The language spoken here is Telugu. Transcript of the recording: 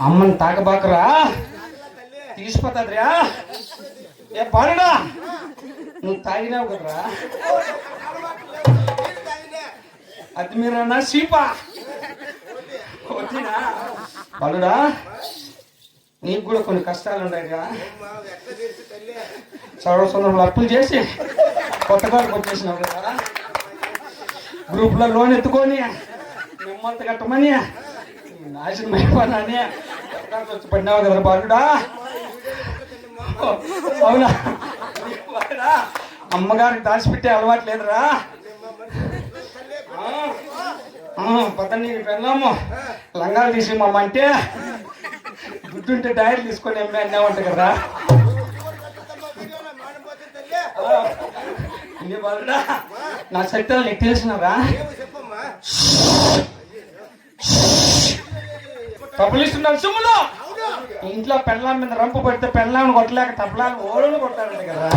అమ్మని తాకబాకరా తీసిపోతాదిరా. ఏ బాలుడా నువ్వు తాగినావు కదరా, అది మీరన్నా సీపా వచ్చినా బాలుడా. నీకు కూడా కొన్ని కష్టాలు ఉన్నాయిగా. చదవ సందర్భంలో అప్పులు చేసి కొత్తగా వచ్చేసినావు కదా, గ్రూప్లో లోన్ ఎత్తుకొని నిమ్మంత కట్టమని నాశనం అయిపోయినాని వచ్చి పడినావు కదా బాలుడా. అవునా అమ్మగారికి దాచిపెట్టే అలవాటు లేదురా. పదండి వెళ్ళాము లంగాలు తీసి అంటే గుడ్డుంటే డైరీ తీసుకొని అన్నామంట కదా. బాలుడా నా సత్యాలు నీకు తెలిసినరా? తప్పులిస్తున్నారు సొమ్ములు. ఇంట్లో పెళ్ళాం మీద రంపు పడితే పెళ్ళాన్ని కొట్టలేక తప్పలాన్ని ఓడలు కొట్టారంట కదా.